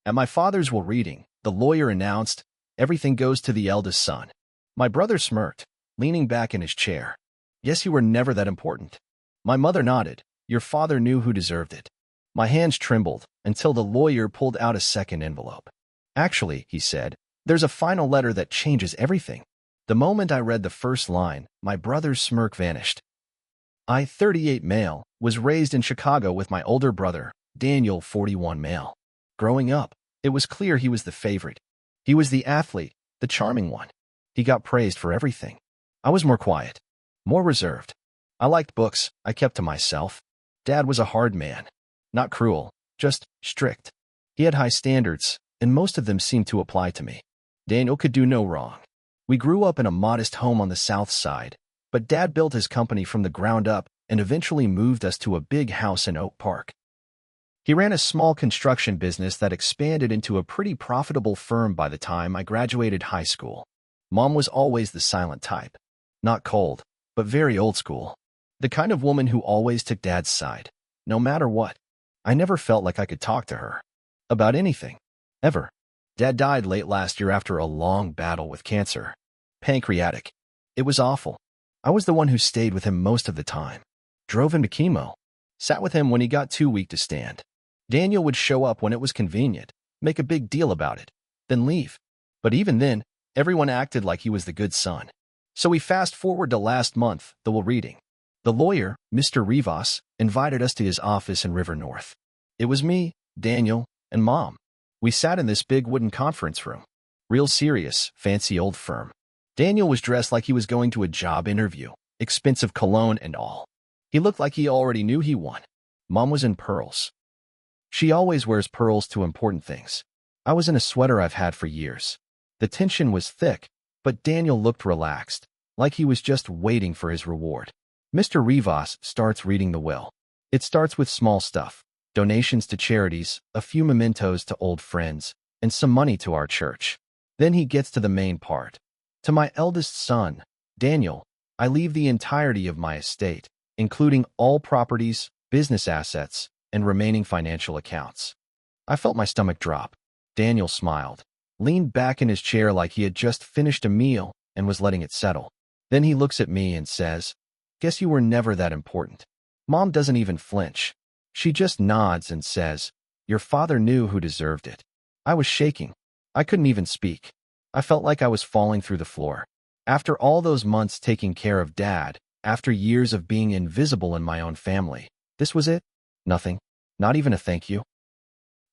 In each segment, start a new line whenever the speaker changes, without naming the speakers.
At my father's will reading, the lawyer announced, "Everything goes to the eldest son." My brother smirked, leaning back in his chair. "Yes, you were never that important." My mother nodded. "Your father knew who deserved it." My hands trembled until the lawyer pulled out a second envelope. "Actually," he said, "there's a final letter that changes everything." The moment I read the first line, my brother's smirk vanished. I, 38 male, was raised in Chicago with my older brother, Daniel, 41 male. Growing up, it was clear he was the favorite. He was the athlete, the charming one. He got praised for everything. I was more quiet, more reserved. I liked books I kept to myself. Dad was a hard man. Not cruel, just strict. He had high standards, and most of them seemed to apply to me. Daniel could do no wrong. We grew up in a modest home on the south side, but Dad built his company from the ground up and eventually moved us to a big house in Oak Park. He ran a small construction business that expanded into a pretty profitable firm by the time I graduated high school. Mom was always the silent type. Not cold, but very old school. The kind of woman who always took Dad's side, no matter what. I never felt like I could talk to her about anything, ever. Dad died late last year after a long battle with cancer. Pancreatic. It was awful. I was the one who stayed with him most of the time. Drove him to chemo. Sat with him when he got too weak to stand. Daniel would show up when it was convenient, make a big deal about it, then leave. But even then, everyone acted like he was the good son. So we fast forward to last month, the will reading. The lawyer, Mr. Rivas, invited us to his office in River North. It was me, Daniel, and Mom. We sat in this big wooden conference room. Real serious, fancy old firm. Daniel was dressed like he was going to a job interview, expensive cologne and all. He looked like he already knew he won. Mom was in pearls. She always wears pearls to important things. I was in a sweater I've had for years. The tension was thick, but Daniel looked relaxed, like he was just waiting for his reward. Mr. Rivas starts reading the will. It starts with small stuff. Donations to charities, a few mementos to old friends, and some money to our church. Then he gets to the main part. To my eldest son, Daniel, I leave the entirety of my estate, including all properties, business assets, and remaining financial accounts. I felt my stomach drop. Daniel smiled, leaned back in his chair like he had just finished a meal and was letting it settle. Then he looks at me and says, "Guess you were never that important." Mom doesn't even flinch. She just nods and says, "Your father knew who deserved it." I was shaking. I couldn't even speak. I felt like I was falling through the floor. After all those months taking care of Dad, after years of being invisible in my own family, this was it? Nothing. Not even a thank you.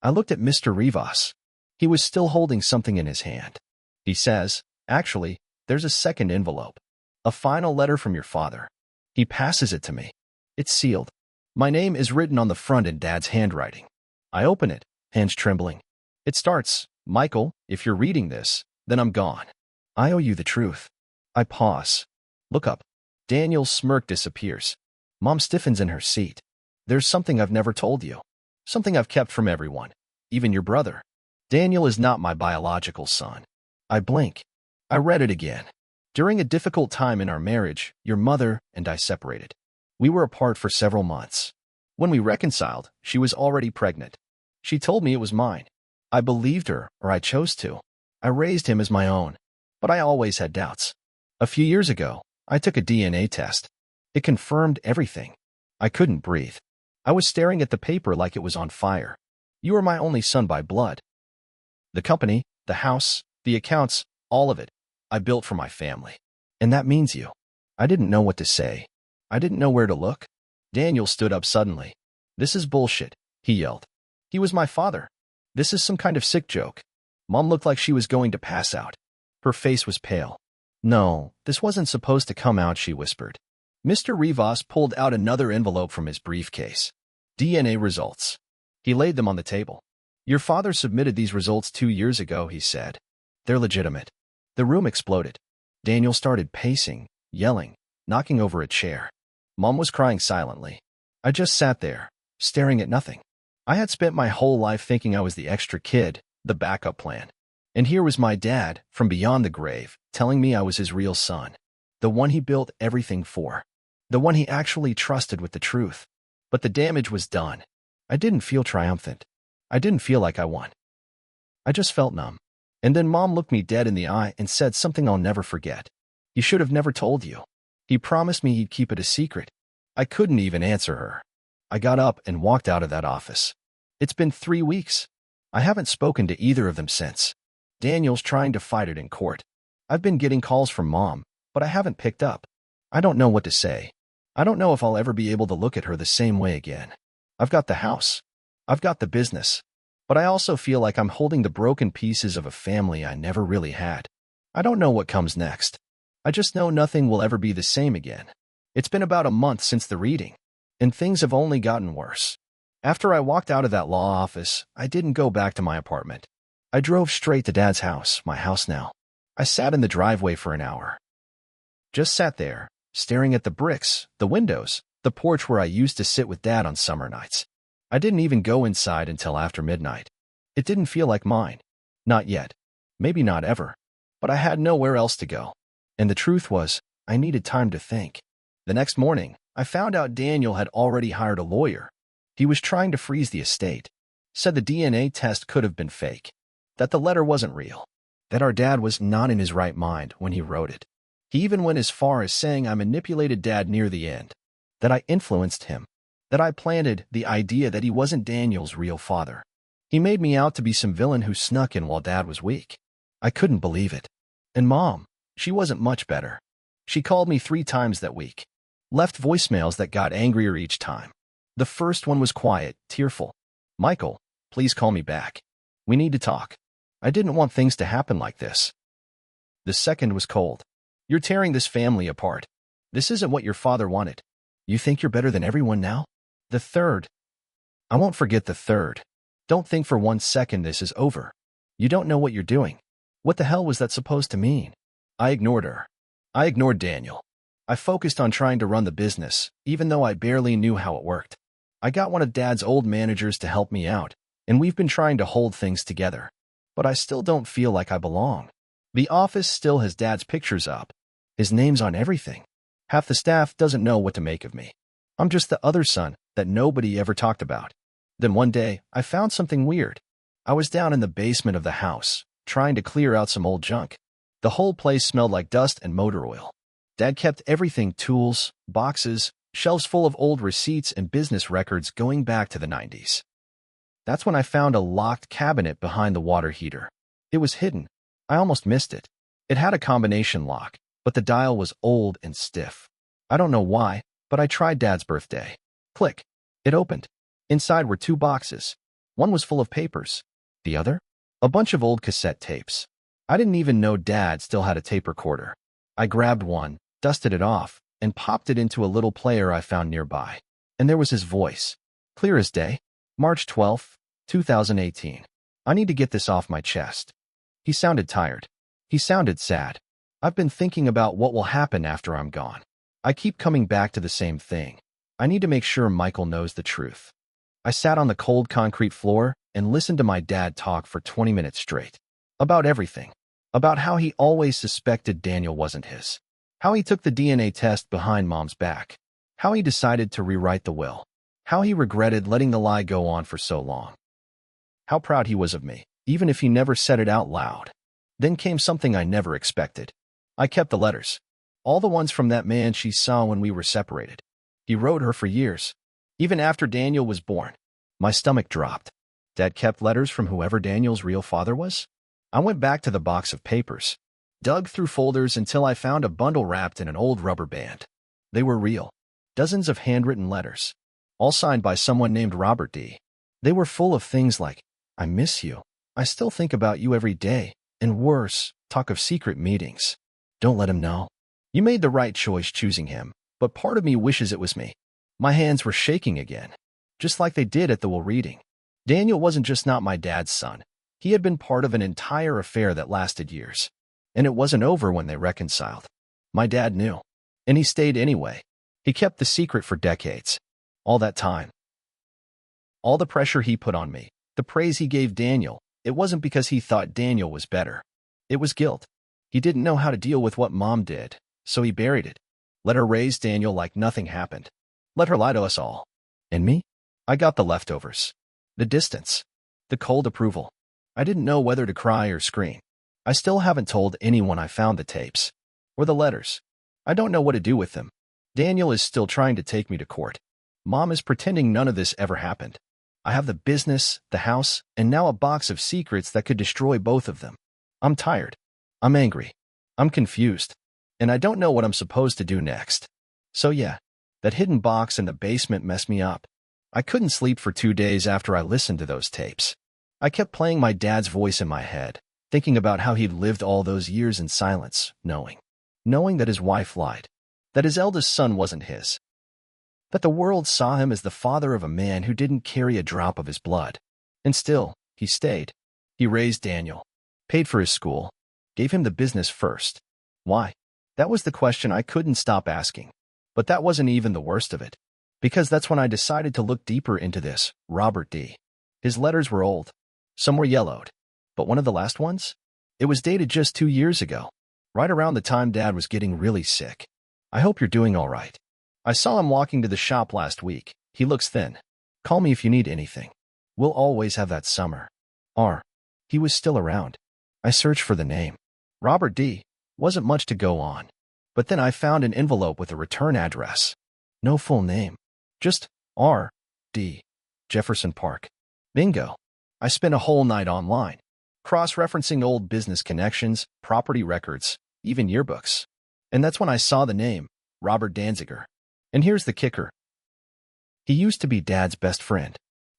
I looked at Mr. Rivas. He was still holding something in his hand. He says, "Actually, there's a second envelope. A final letter from your father." He passes it to me. It's sealed. My name is written on the front in Dad's handwriting. I open it, hands trembling. It starts, "Michael, if you're reading this, then I'm gone. I owe you the truth." I pause. Look up. Daniel's smirk disappears. Mom stiffens in her seat. "There's something I've never told you. Something I've kept from everyone, even your brother. Daniel is not my biological son." I blink. I read it again. "During a difficult time in our marriage, your mother and I separated. We were apart for several months. When we reconciled, she was already pregnant. She told me it was mine. I believed her, or I chose to. I raised him as my own, but I always had doubts. A few years ago, I took a DNA test. It confirmed everything. I couldn't breathe. I was staring at the paper like it was on fire. You are my only son by blood. The company, the house, the accounts, all of it, I built for my family. And that means you." I didn't know what to say. I didn't know where to look. Daniel stood up suddenly. "This is bullshit," he yelled. "He was my father. This is some kind of sick joke." Mom looked like she was going to pass out. Her face was pale. "No, this wasn't supposed to come out," she whispered. Mr. Rivas pulled out another envelope from his briefcase. "DNA results." He laid them on the table. "Your father submitted these results 2 years ago," he said. "They're legitimate." The room exploded. Daniel started pacing, yelling, knocking over a chair. Mom was crying silently. I just sat there, staring at nothing. I had spent my whole life thinking I was the extra kid, the backup plan. And here was my dad, from beyond the grave, telling me I was his real son. The one he built everything for. The one he actually trusted with the truth. But the damage was done. I didn't feel triumphant. I didn't feel like I won. I just felt numb. And then Mom looked me dead in the eye and said something I'll never forget. "He should have never told you. He promised me he'd keep it a secret." I couldn't even answer her. I got up and walked out of that office. It's been 3 weeks. I haven't spoken to either of them since. Daniel's trying to fight it in court. I've been getting calls from Mom, but I haven't picked up. I don't know what to say. I don't know if I'll ever be able to look at her the same way again. I've got the house. I've got the business. But I also feel like I'm holding the broken pieces of a family I never really had. I don't know what comes next. I just know nothing will ever be the same again. It's been about a month since the reading, and things have only gotten worse. After I walked out of that law office, I didn't go back to my apartment. I drove straight to Dad's house, my house now. I sat in the driveway for an hour. Just sat there, staring at the bricks, the windows, the porch where I used to sit with Dad on summer nights. I didn't even go inside until after midnight. It didn't feel like mine. Not yet. Maybe not ever. But I had nowhere else to go. And the truth was, I needed time to think. The next morning, I found out Daniel had already hired a lawyer. He was trying to freeze the estate. Said the DNA test could have been fake. That the letter wasn't real. That our dad was not in his right mind when he wrote it. He even went as far as saying I manipulated Dad near the end. That I influenced him. That I planted the idea that he wasn't Daniel's real father. He made me out to be some villain who snuck in while Dad was weak. I couldn't believe it. And Mom, she wasn't much better. She called me 3 times that week. Left voicemails that got angrier each time. The first one was quiet, tearful. "Michael, please call me back. We need to talk. I didn't want things to happen like this." The second was cold. "You're tearing this family apart. This isn't what your father wanted. You think you're better than everyone now?" The third. I won't forget the third. "Don't think for 1 second this is over. You don't know what you're doing." What the hell was that supposed to mean? I ignored her. I ignored Daniel. I focused on trying to run the business, even though I barely knew how it worked. I got one of Dad's old managers to help me out, and we've been trying to hold things together. But I still don't feel like I belong. The office still has Dad's pictures up. His name's on everything. Half the staff doesn't know what to make of me. I'm just the other son that nobody ever talked about. Then one day, I found something weird. I was down in the basement of the house, trying to clear out some old junk. The whole place smelled like dust and motor oil. Dad kept everything: tools, boxes, shelves full of old receipts and business records going back to the 90s. That's when I found a locked cabinet behind the water heater. It was hidden. I almost missed it. It had a combination lock, but the dial was old and stiff. I don't know why, but I tried Dad's birthday. Click. It opened. Inside were 2 boxes. One was full of papers. The other? A bunch of old cassette tapes. I didn't even know Dad still had a tape recorder. I grabbed one, dusted it off, and popped it into a little player I found nearby. And there was his voice. Clear as day. March 12, 2018. I need to get this off my chest. He sounded tired. He sounded sad. I've been thinking about what will happen after I'm gone. I keep coming back to the same thing. I need to make sure Michael knows the truth. I sat on the cold concrete floor and listened to my dad talk for 20 minutes straight. About everything. About how he always suspected Daniel wasn't his. How he took the DNA test behind Mom's back. How he decided to rewrite the will. How he regretted letting the lie go on for so long. How proud he was of me, even if he never said it out loud. Then came something I never expected. I kept the letters. All the ones from that man she saw when we were separated. He wrote her for years. Even after Daniel was born. My stomach dropped. Dad kept letters from whoever Daniel's real father was? I went back to the box of papers. Dug through folders until I found a bundle wrapped in an old rubber band. They were real. Dozens of handwritten letters. All signed by someone named Robert D. They were full of things like, "I miss you. I still think about you every day." And worse, talk of secret meetings. "Don't let him know. You made the right choice choosing him, but part of me wishes it was me." My hands were shaking again, just like they did at the will reading. Daniel wasn't just not my dad's son. He had been part of an entire affair that lasted years. And it wasn't over when they reconciled. My dad knew. And he stayed anyway. He kept the secret for decades. All that time. All the pressure he put on me, the praise he gave Daniel, it wasn't because he thought Daniel was better. It was guilt. He didn't know how to deal with what Mom did, so he buried it. Let her raise Daniel like nothing happened. Let her lie to us all. And me? I got the leftovers. The distance. The cold approval. I didn't know whether to cry or scream. I still haven't told anyone I found the tapes. Or the letters. I don't know what to do with them. Daniel is still trying to take me to court. Mom is pretending none of this ever happened. I have the business, the house, and now a box of secrets that could destroy both of them. I'm tired. I'm angry. I'm confused. And I don't know what I'm supposed to do next. So yeah, that hidden box in the basement messed me up. I couldn't sleep for 2 days after I listened to those tapes. I kept playing my dad's voice in my head, thinking about how he'd lived all those years in silence, knowing that his wife lied, that his eldest son wasn't his, that the world saw him as the father of a man who didn't carry a drop of his blood. And still, he stayed. He raised Daniel, paid for his school, gave him the business first. Why? That was the question I couldn't stop asking. But that wasn't even the worst of it. Because that's when I decided to look deeper into this, Robert D. His letters were old. Some were yellowed. But one of the last ones? It was dated just 2 years ago, right around the time Dad was getting really sick. I hope you're doing all right. I saw him walking to the shop last week. He looks thin. Call me if you need anything. We'll always have that summer. R. He was still around. I searched for the name. Robert D. Wasn't much to go on. But then I found an envelope with a return address. No full name. Just R. D. Jefferson Park. Bingo. I spent a whole night online, cross-referencing old business connections, property records, even yearbooks. And that's when I saw the name, Robert Danziger. And here's the kicker. He used to be Dad's best friend.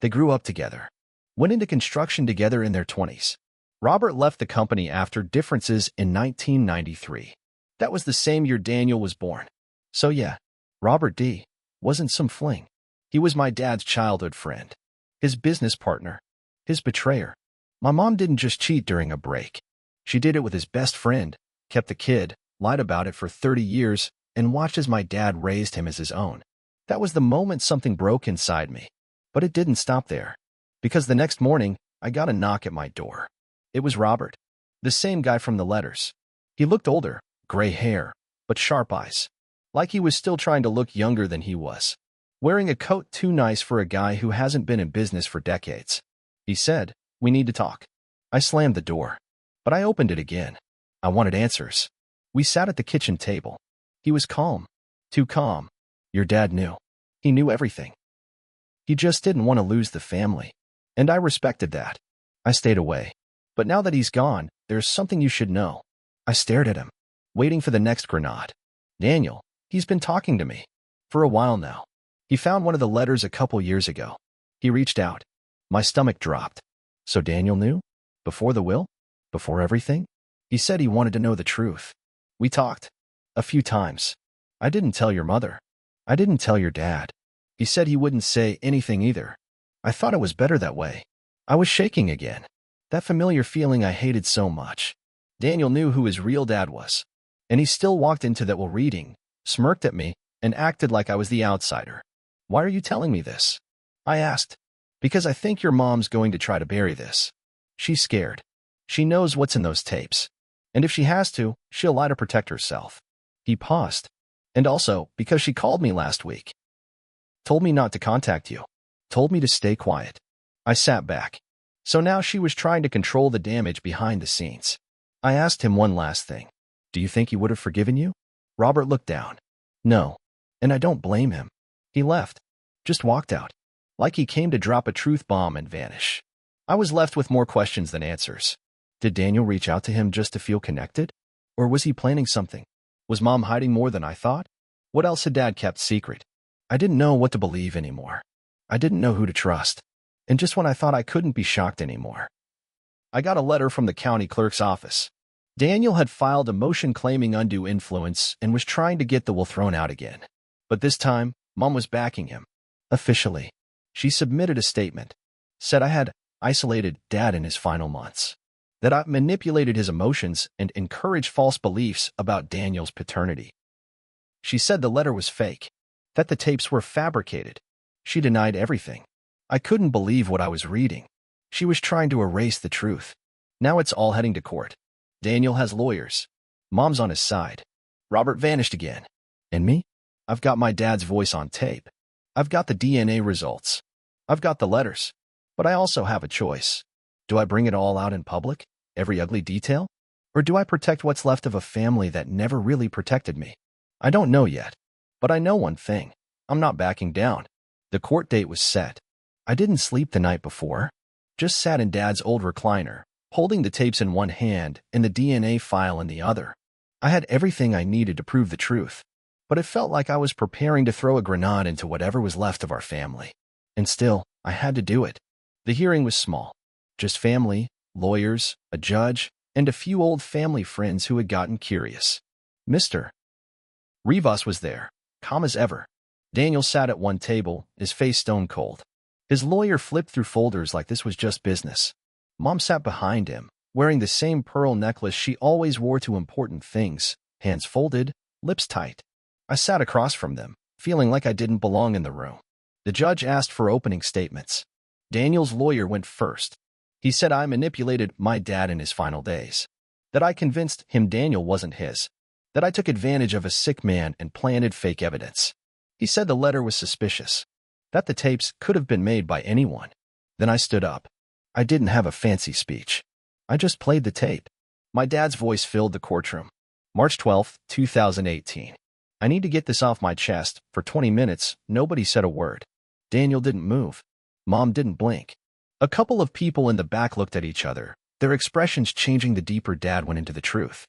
They grew up together, went into construction together in their 20s. Robert left the company after differences in 1993. That was the same year Daniel was born. So yeah, Robert D. wasn't some fling. He was my dad's childhood friend, his business partner, his betrayer. My mom didn't just cheat during a break. She did it with his best friend, kept the kid, lied about it for 30 years, and watched as my dad raised him as his own. That was the moment something broke inside me. But it didn't stop there. Because the next morning, I got a knock at my door. It was Robert, the same guy from the letters. He looked older, gray hair, but sharp eyes. Like he was still trying to look younger than he was. Wearing a coat too nice for a guy who hasn't been in business for decades. He said, "We need to talk." I slammed the door. But I opened it again. I wanted answers. We sat at the kitchen table. He was calm. Too calm. Your dad knew. He knew everything. He just didn't want to lose the family. And I respected that. I stayed away. But now that he's gone, there's something you should know. I stared at him, waiting for the next grenade. Daniel, he's been talking to me. For a while now. He found one of the letters a couple years ago. He reached out. My stomach dropped. So Daniel knew? Before the will? Before everything? He said he wanted to know the truth. We talked. A few times. I didn't tell your mother. I didn't tell your dad. He said he wouldn't say anything either. I thought it was better that way. I was shaking again. That familiar feeling I hated so much. Daniel knew who his real dad was. And he still walked into that while reading, smirked at me, and acted like I was the outsider. Why are you telling me this? I asked. Because I think your mom's going to try to bury this. She's scared. She knows what's in those tapes. And if she has to, she'll lie to protect herself. He paused. And also, because she called me last week. Told me not to contact you. Told me to stay quiet. I sat back. So now she was trying to control the damage behind the scenes. I asked him one last thing. Do you think he would have forgiven you? Robert looked down. No. And I don't blame him. He left. Just walked out. Like he came to drop a truth bomb and vanish. I was left with more questions than answers. Did Daniel reach out to him just to feel connected? Or was he planning something? Was Mom hiding more than I thought? What else had Dad kept secret? I didn't know what to believe anymore. I didn't know who to trust. And just when I thought I couldn't be shocked anymore, I got a letter from the county clerk's office. Daniel had filed a motion claiming undue influence and was trying to get the will thrown out again. But this time, Mom was backing him. Officially. She submitted a statement. Said I had isolated Dad in his final months. That I manipulated his emotions and encouraged false beliefs about Daniel's paternity. She said the letter was fake. That the tapes were fabricated. She denied everything. I couldn't believe what I was reading. She was trying to erase the truth. Now it's all heading to court. Daniel has lawyers. Mom's on his side. Robert vanished again. And me? I've got my dad's voice on tape. I've got the DNA results. I've got the letters. But I also have a choice. Do I bring it all out in public? Every ugly detail? Or do I protect what's left of a family that never really protected me? I don't know yet. But I know one thing. I'm not backing down. The court date was set. I didn't sleep the night before. Just sat in Dad's old recliner, holding the tapes in one hand and the DNA file in the other. I had everything I needed to prove the truth. But it felt like I was preparing to throw a grenade into whatever was left of our family. And still, I had to do it. The hearing was small. Just family, lawyers, a judge, and a few old family friends who had gotten curious. Mr. Rivas was there, calm as ever. Daniel sat at one table, his face stone cold. His lawyer flipped through folders like this was just business. Mom sat behind him, wearing the same pearl necklace she always wore to important things, hands folded, lips tight. I sat across from them, feeling like I didn't belong in the room. The judge asked for opening statements. Daniel's lawyer went first. He said I manipulated my dad in his final days. That I convinced him Daniel wasn't his. That I took advantage of a sick man and planted fake evidence. He said the letter was suspicious. That the tapes could have been made by anyone. Then I stood up. I didn't have a fancy speech. I just played the tape. My dad's voice filled the courtroom. March 12, 2018. I need to get this off my chest. For 20 minutes, nobody said a word. Daniel didn't move. Mom didn't blink. A couple of people in the back looked at each other, their expressions changing the deeper Dad went into the truth.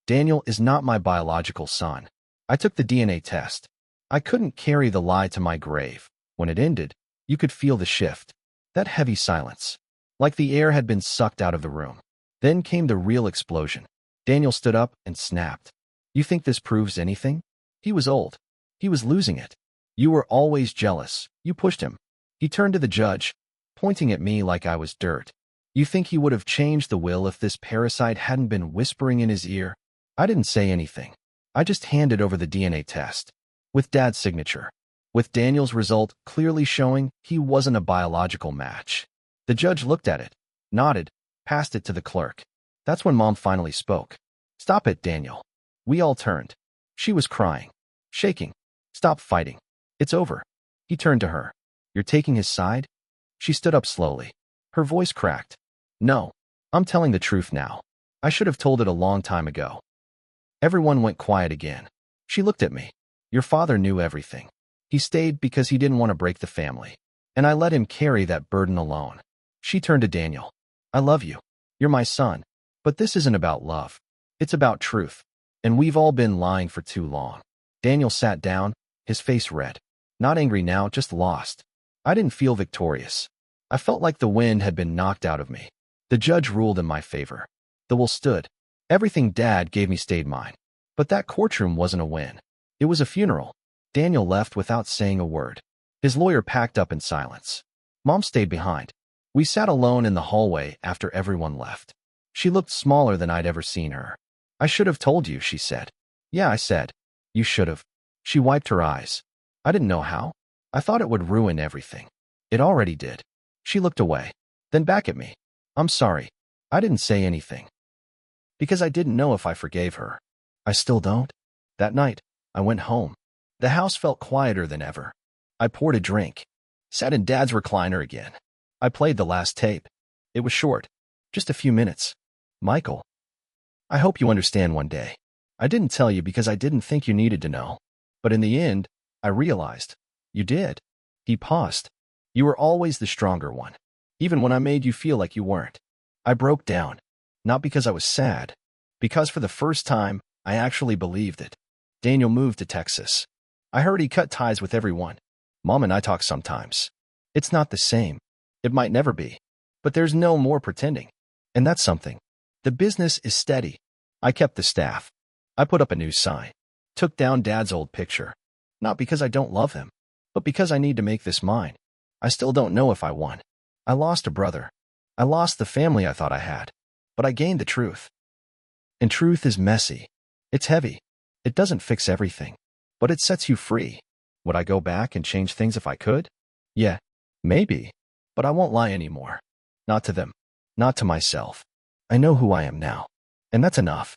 Daniel is not my biological son. I took the DNA test. I couldn't carry the lie to my grave. When it ended, you could feel the shift. That heavy silence. Like the air had been sucked out of the room. Then came the real explosion. Daniel stood up and snapped. You think this proves anything? He was old. He was losing it. You were always jealous. You pushed him. He turned to the judge, pointing at me like I was dirt. You think he would have changed the will if this parasite hadn't been whispering in his ear? I didn't say anything. I just handed over the DNA test. With Dad's signature. With Daniel's result clearly showing he wasn't a biological match. The judge looked at it, nodded, passed it to the clerk. That's when Mom finally spoke. Stop it, Daniel. We all turned. She was crying, shaking. Stop fighting. It's over. He turned to her. You're taking his side? She stood up slowly. Her voice cracked. No, I'm telling the truth now. I should have told it a long time ago. Everyone went quiet again. She looked at me. Your father knew everything. He stayed because he didn't want to break the family. And I let him carry that burden alone. She turned to Daniel. I love you. You're my son. But this isn't about love. It's about truth. And we've all been lying for too long. Daniel sat down, his face red. Not angry now, just lost. I didn't feel victorious. I felt like the wind had been knocked out of me. The judge ruled in my favor. The will stood. Everything Dad gave me stayed mine. But that courtroom wasn't a win. It was a funeral. Daniel left without saying a word. His lawyer packed up in silence. Mom stayed behind. We sat alone in the hallway after everyone left. She looked smaller than I'd ever seen her. I should have told you, she said. Yeah, I said. You should have. She wiped her eyes. I didn't know how. I thought it would ruin everything. It already did. She looked away, then back at me. I'm sorry. I didn't say anything. Because I didn't know if I forgave her. I still don't. That night, I went home. The house felt quieter than ever. I poured a drink. Sat in Dad's recliner again. I played the last tape. It was short. Just a few minutes. Michael. I hope you understand one day. I didn't tell you because I didn't think you needed to know. But in the end, I realized. You did. He paused. You were always the stronger one. Even when I made you feel like you weren't. I broke down. Not because I was sad. Because for the first time, I actually believed it. Daniel moved to Texas. I heard he cut ties with everyone. Mom and I talk sometimes. It's not the same. It might never be. But there's no more pretending. And that's something. The business is steady. I kept the staff. I put up a new sign. Took down Dad's old picture. Not because I don't love him, but because I need to make this mine. I still don't know if I won. I lost a brother. I lost the family I thought I had. But I gained the truth. And truth is messy. It's heavy. It doesn't fix everything. But it sets you free. Would I go back and change things if I could? Yeah, maybe. But I won't lie anymore. Not to them. Not to myself. I know who I am now. And that's enough.